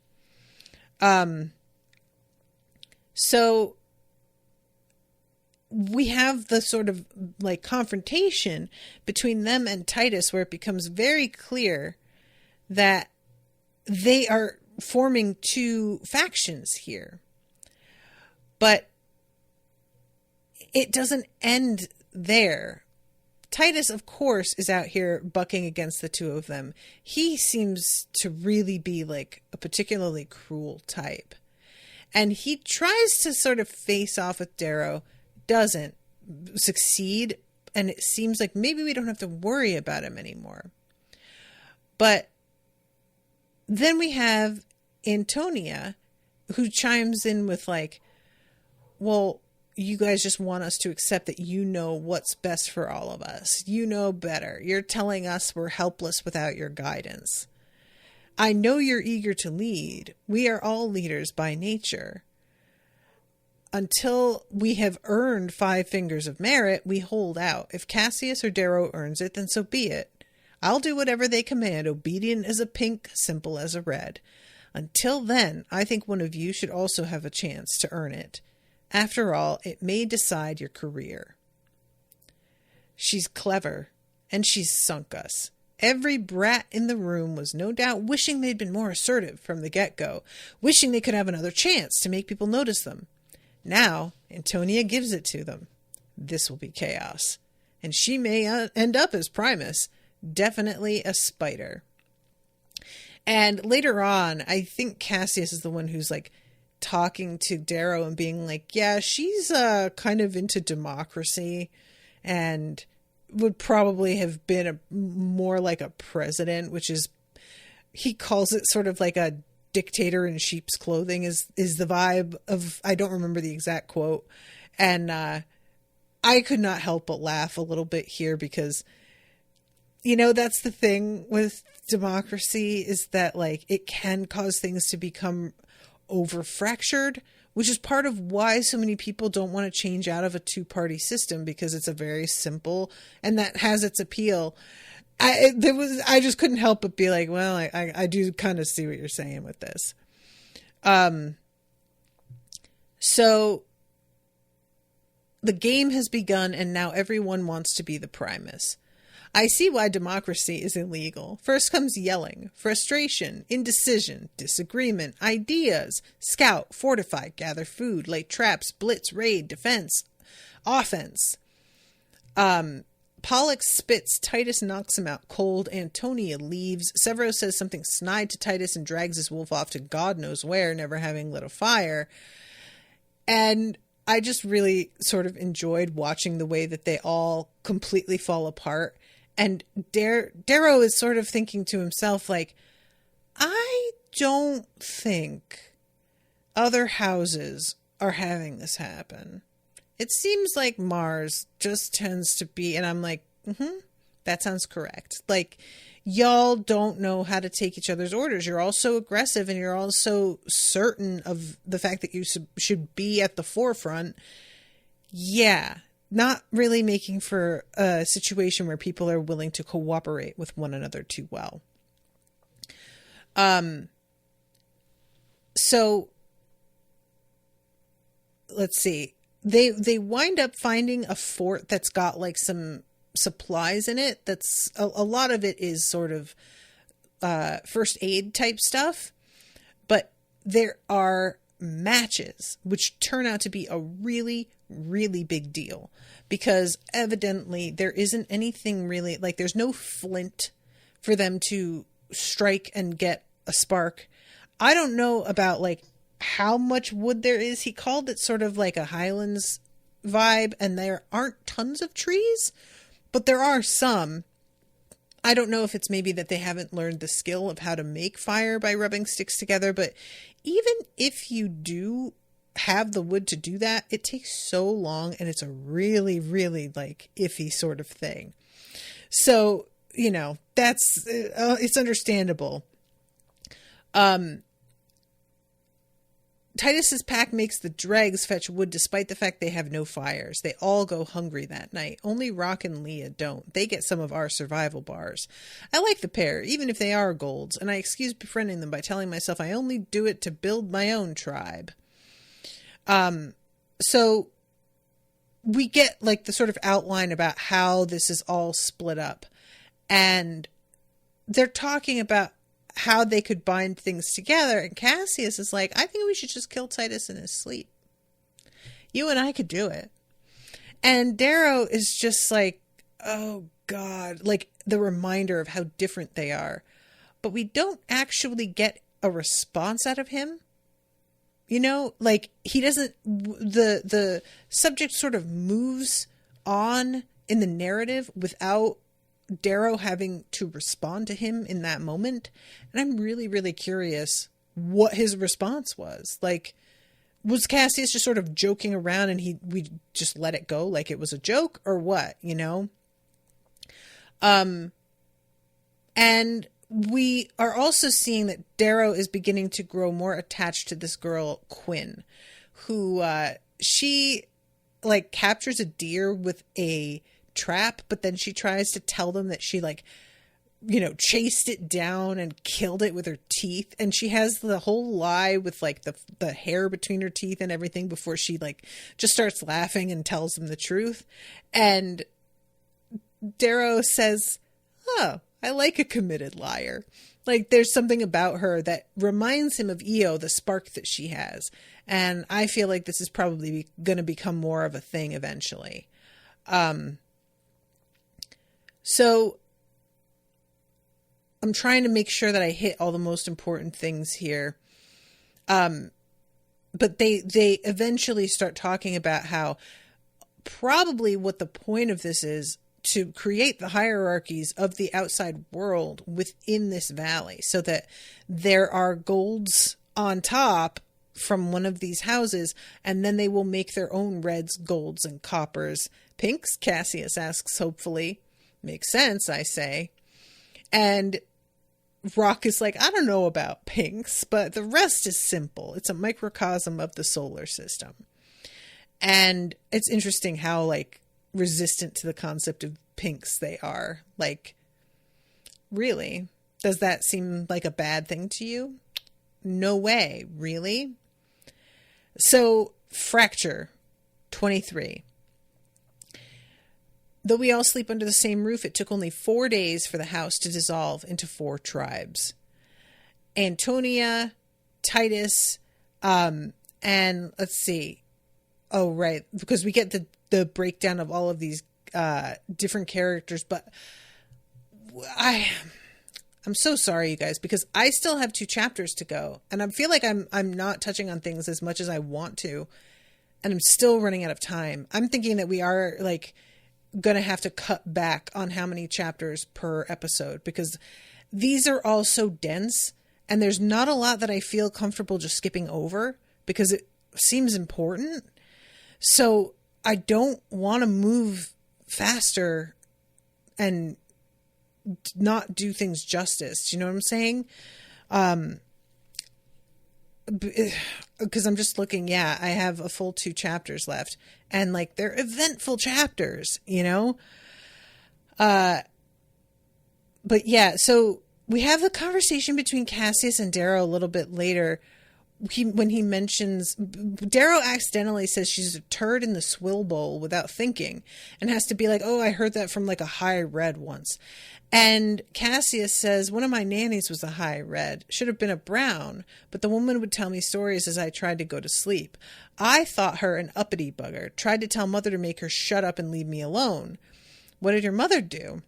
So we have the sort of like confrontation between them and Titus, where it becomes very clear that they are forming 2 factions here. But it doesn't end there. Titus, of course, is out here bucking against the 2 of them. He seems to really be like a particularly cruel type. And he tries to sort of face off with Darrow, doesn't succeed, and it seems like maybe we don't have to worry about him anymore. But then we have Antonia, who chimes in with like, well, you guys just want us to accept that you know what's best for all of us. You know better. You're telling us we're helpless without your guidance. I know you're eager to lead. We are all leaders by nature. Until we have earned 5 fingers of merit, we hold out. If Cassius or Darrow earns it, then so be it. I'll do whatever they command, obedient as a pink, simple as a red. Until then, I think one of you should also have a chance to earn it. After all, it may decide your career. She's clever, and she's sunk us. Every brat in the room was no doubt wishing they'd been more assertive from the get-go, wishing they could have another chance to make people notice them. Now, Antonia gives it to them. This will be chaos. And she may end up as Primus, definitely a spider. And later on, I think Cassius is the one who's like talking to Darrow and being like, yeah, she's kind of into democracy and would probably have been more like a president, which is, he calls it sort of like a dictator in sheep's clothing is the vibe of, I don't remember the exact quote. And I could not help but laugh a little bit here because, you know, that's the thing with democracy, is that like it can cause things to become over fractured, which is part of why so many people don't want to change out of a 2-party system, because it's a very simple, and that has its appeal. I just couldn't help but be like, well, I do kind of see what you're saying with this. So the game has begun, and now everyone wants to be the Primus. I see why democracy is illegal. First comes yelling, frustration, indecision, disagreement, ideas, scout, fortify, gather food, lay traps, blitz, raid, defense, offense. Pollux spits. Titus knocks him out cold. Antonia leaves. Severo says something snide to Titus and drags his wolf off to God knows where, never having lit a fire. And I just really sort of enjoyed watching the way that they all completely fall apart. And Darrow is sort of thinking to himself, like, I don't think other houses are having this happen. It seems like Mars just tends to be, and I'm like, that sounds correct. Like, y'all don't know how to take each other's orders. You're all so aggressive, and you're all so certain of the fact that you should be at the forefront. Yeah, not really making for a situation where people are willing to cooperate with one another too well. So let's see. They wind up finding a fort that's got like some supplies in it. That's a lot of it is sort of first aid type stuff, but there are matches which turn out to be a really, really big deal, because evidently there isn't anything really, like, there's no flint for them to strike and get a spark. I don't know about like how much wood there is. He called it sort of like a Highlands vibe, and there aren't tons of trees, but there are some. I don't know if it's maybe that they haven't learned the skill of how to make fire by rubbing sticks together, but even if you do have the wood to do that, it takes so long, and it's a really, really like iffy sort of thing. So, you know, that's, it's understandable. Titus's pack makes the dregs fetch wood despite the fact they have no fires. They all go hungry that night. Only Rock and Leah don't. They get some of our survival bars. I like the pair, even if they are golds, and I excuse befriending them by telling myself I only do it to build my own tribe. So we get like the sort of outline about how this is all split up, and they're talking about how they could bind things together. And Cassius is like, I think we should just kill Titus in his sleep. You and I could do it. And Darrow is just like, oh God, like the reminder of how different they are. But we don't actually get a response out of him. You know, like he doesn't, the subject sort of moves on in the narrative without Darrow having to respond to him in that moment. And I'm really, really curious what his response was. Like, was Cassius just sort of joking around and we just let it go like it was a joke, or what, you know? And we are also seeing that Darrow is beginning to grow more attached to this girl, Quinn, who, she like captures a deer with a trap, but then she tries to tell them that she, like, you know, chased it down and killed it with her teeth, and she has the whole lie with like the hair between her teeth and everything before she like just starts laughing and tells them the truth. And Darrow says, oh, I like a committed liar. Like, there's something about her that reminds him of Io, the spark that she has, and I feel like this is probably going to become more of a thing eventually. So I'm trying to make sure that I hit all the most important things here. But they eventually start talking about how probably what the point of this is to create the hierarchies of the outside world within this valley, so that there are golds on top from one of these houses, and then they will make their own reds, golds, and coppers. Pinks, Cassius asks hopefully. Makes sense, I say. And Rock is like, I don't know about pinks, but the rest is simple. It's a microcosm of the solar system. And it's interesting how, like, resistant to the concept of pinks they are. Like, really? Does that seem like a bad thing to you? No way. Really? So, Fracture 23. Though we all sleep under the same roof, it took only 4 days for the house to dissolve into 4 tribes. Antonia, Titus, and let's see. Oh, right. Because we get the breakdown of all of these different characters, but I'm so sorry, you guys, because I still have 2 chapters to go, and I feel like I'm not touching on things as much as I want to, and I'm still running out of time. I'm thinking that we are like going to have to cut back on how many chapters per episode, because these are all so dense, and there's not a lot that I feel comfortable just skipping over because it seems important. So I don't want to move faster and not do things justice. Do you know what I'm saying? Because I'm just looking, I have a full 2 chapters left, and like they're eventful chapters, you know? But yeah, so we have the conversation between Cassius and Darrow a little bit later. When he mentions, Darrow accidentally says she's a turd in the swill bowl without thinking, and has to be like, oh, I heard that from like a high red once. And Cassius says, one of my nannies was a high red, should have been a brown, but the woman would tell me stories as I tried to go to sleep. I thought her an uppity bugger, tried to tell mother to make her shut up and leave me alone. What did your mother do?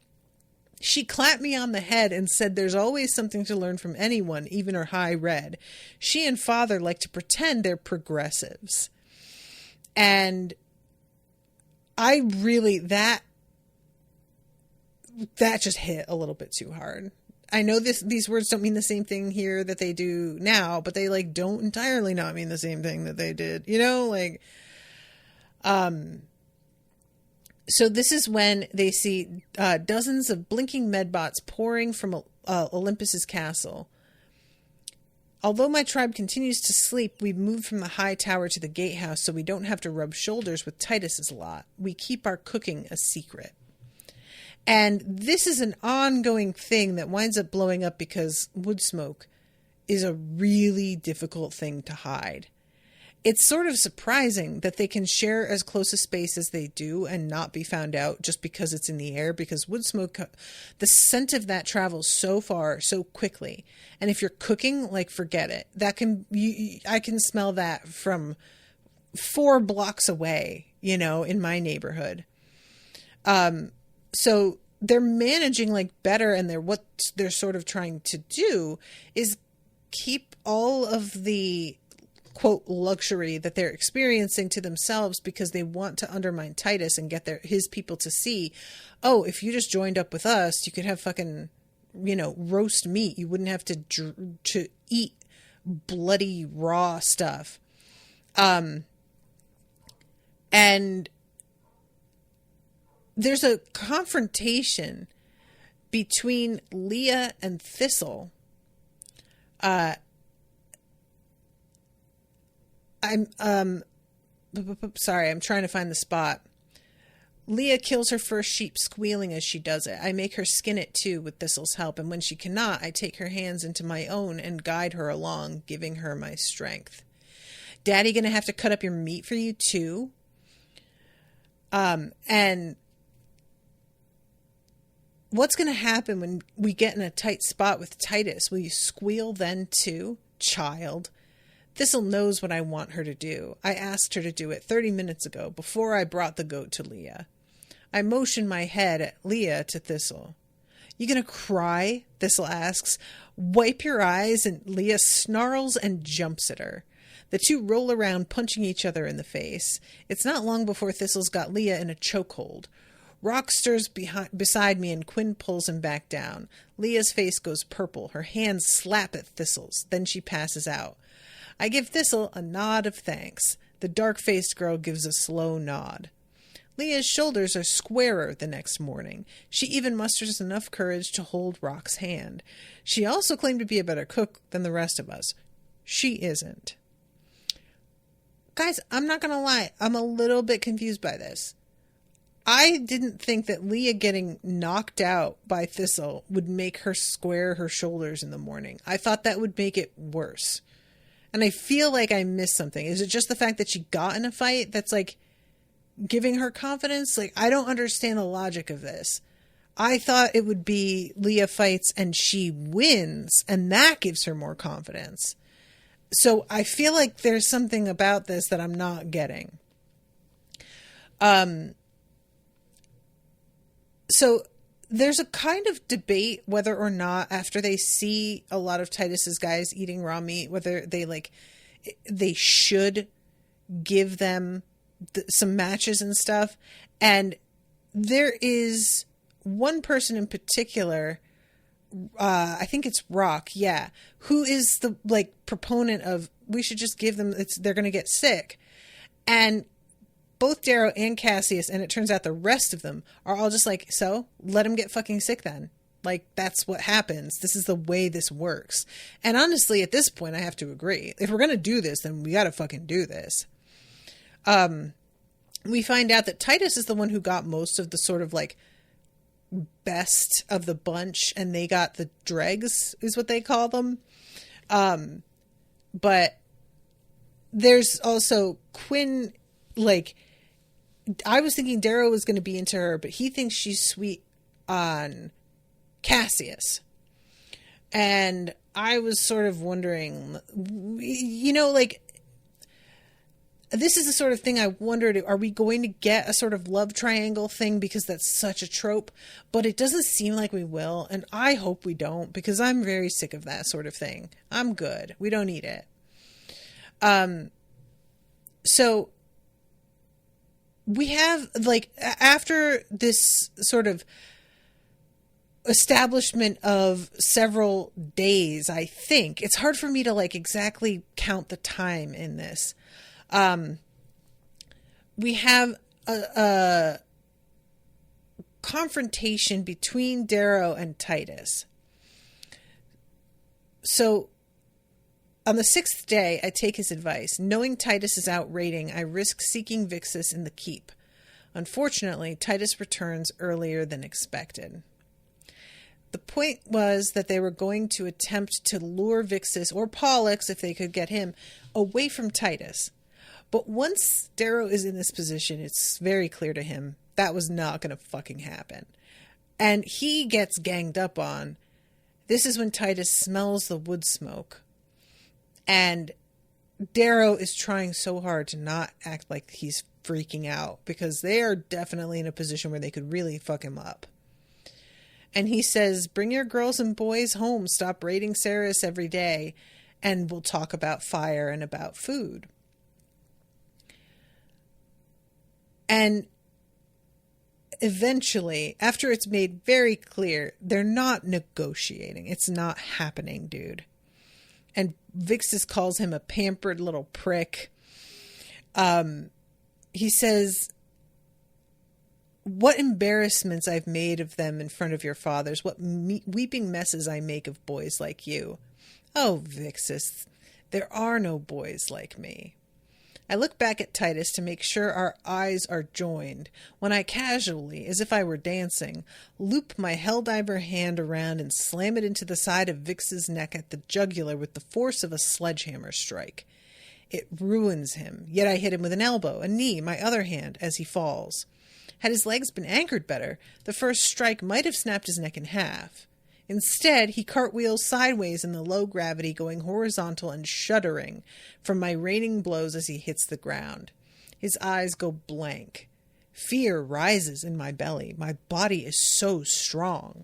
She clapped me on the head and said there's always something to learn from anyone, even her high red. She and father like to pretend they're progressives. And I really, that just hit a little bit too hard. I know these words don't mean the same thing here that they do now, but they like don't entirely not mean the same thing that they did, you know, like, so this is when they see dozens of blinking medbots pouring from Olympus's castle. Although my tribe continues to sleep, we've moved from the high tower to the gatehouse so we don't have to rub shoulders with Titus's lot. We keep our cooking a secret. And this is an ongoing thing that winds up blowing up because wood smoke is a really difficult thing to hide. It's sort of surprising that they can share as close a space as they do and not be found out just because it's in the air, because wood smoke, the scent of that travels so far, so quickly. And if you're cooking, like, forget it. I can smell that from 4 blocks away, you know, in my neighborhood. So they're managing like better, and what they're sort of trying to do is keep all of the quote luxury that they're experiencing to themselves, because they want to undermine Titus and get his people to see, oh, if you just joined up with us, you could have fucking, you know, roast meat. You wouldn't have to eat bloody raw stuff. And there's a confrontation between Leah and Thistle. Sorry, I'm trying to find the spot. Leah kills her first sheep, squealing as she does it. I make her skin it too with Thistle's help, and when she cannot, I take her hands into my own and guide her along, giving her my strength. Daddy gonna have to cut up your meat for you too? And what's gonna happen when we get in a tight spot with Titus? Will you squeal then too, child? Thistle knows what I want her to do. I asked her to do it 30 minutes ago, before I brought the goat to Leah. I motion my head at Leah to Thistle. You gonna cry? Thistle asks. Wipe your eyes, and Leah snarls and jumps at her. The two roll around, punching each other in the face. It's not long before Thistle's got Leah in a chokehold. Rock stirs beside me, and Quinn pulls him back down. Leah's face goes purple. Her hands slap at Thistle's. Then she passes out. I give Thistle a nod of thanks. The dark-faced girl gives a slow nod. Leah's shoulders are squarer the next morning. She even musters enough courage to hold Rock's hand. She also claimed to be a better cook than the rest of us. She isn't. Guys, I'm not going to lie. I'm a little bit confused by this. I didn't think that Leah getting knocked out by Thistle would make her square her shoulders in the morning. I thought that would make it worse. And I feel like I missed something. Is it just the fact that she got in a fight that's like giving her confidence? Like, I don't understand the logic of this. I thought it would be Leah fights and she wins, and that gives her more confidence. So I feel like there's something about this that I'm not getting. So there's a kind of debate whether or not, after they see a lot of Titus's guys eating raw meat, whether they should give them some matches and stuff. And there is one person in particular, I think it's Rock, yeah, who is the proponent of, we should just give them, they're going to get sick. And both Darrow and Cassius, and it turns out the rest of them, are all just like, so let them get fucking sick then. That's what happens. This is the way this works. And honestly, at this point, I have to agree. If we're going to do this, then we got to fucking do this. We find out that Titus is the one who got most of the sort of best of the bunch, and they got the dregs, is what they call them. But there's also Quinn, I was thinking Darrow was going to be into her, but he thinks she's sweet on Cassius. And I was sort of wondering, this is the sort of thing I wondered, are we going to get a sort of love triangle thing, because that's such a trope? But it doesn't seem like we will, and I hope we don't, because I'm very sick of that sort of thing. I'm good. We don't need it. So we have, after this sort of establishment of several days, I think, it's hard for me to exactly count the time in this. We have a confrontation between Darrow and Titus. So on the 6th day, I take his advice. Knowing Titus is out raiding, I risk seeking Vixus in the keep. Unfortunately, Titus returns earlier than expected. The point was that they were going to attempt to lure Vixus, or Pollux, if they could get him, away from Titus. But once Darrow is in this position, it's very clear to him that was not going to fucking happen. And he gets ganged up on. This is when Titus smells the wood smoke. And Darrow is trying so hard to not act like he's freaking out, because they are definitely in a position where they could really fuck him up. And he says, bring your girls and boys home, stop raiding Ceres every day, and we'll talk about fire and about food. And eventually, after it's made very clear, they're not negotiating. It's not happening, dude. And Vixus calls him a pampered little prick. He says, what embarrassments I've made of them in front of your fathers. What weeping messes I make of boys like you. Oh, Vixus, there are no boys like me. I look back at Titus to make sure our eyes are joined, when I casually, as if I were dancing, loop my Helldiver hand around and slam it into the side of Vix's neck at the jugular with the force of a sledgehammer strike. It ruins him, yet I hit him with an elbow, a knee, my other hand, as he falls. Had his legs been anchored better, the first strike might have snapped his neck in half. Instead, he cartwheels sideways in the low gravity, going horizontal and shuddering from my raining blows as he hits the ground. His eyes go blank. Fear rises in my belly. My body is so strong.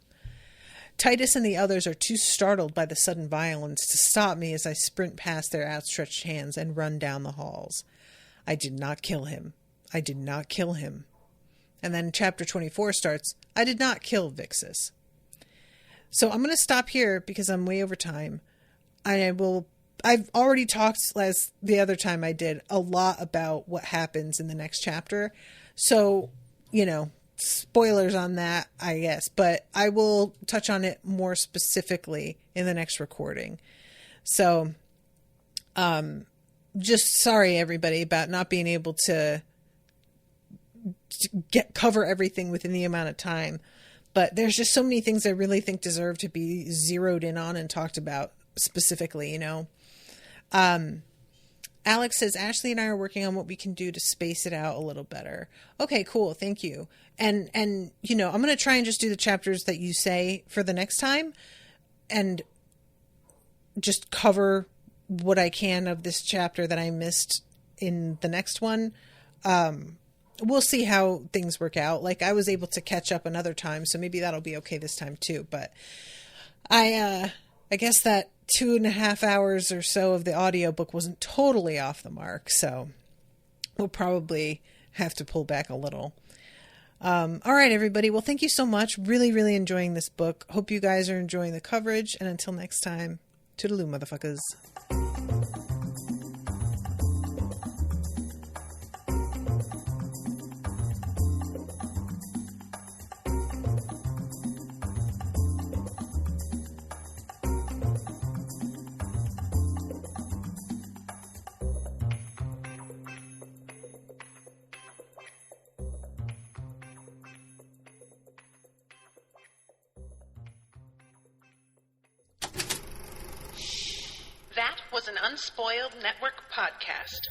Titus and the others are too startled by the sudden violence to stop me as I sprint past their outstretched hands and run down the halls. I did not kill him. I did not kill him. And then chapter 24 starts, I did not kill Vixus. So I'm going to stop here because I'm way over time. I've already talked, as the other time I did, a lot about what happens in the next chapter. So, spoilers on that, I guess. But I will touch on it more specifically in the next recording. So, just sorry, everybody, about not being able to cover everything within the amount of time. But there's just so many things I really think deserve to be zeroed in on and talked about specifically, Alex says, Ashley and I are working on what we can do to space it out a little better. Okay, cool. Thank you. And I'm going to try and just do the chapters that you say for the next time and just cover what I can of this chapter that I missed in the next one. we'll see how things work out. Like, I was able to catch up another time, so maybe that'll be okay this time too. But I guess that 2.5 hours or so of the audiobook wasn't totally off the mark, so we'll probably have to pull back a little. All right, everybody. Well, thank you so much. Really, really enjoying this book. Hope you guys are enjoying the coverage. And until next time, toodaloo, motherfuckers. That was an Unspoiled Network podcast.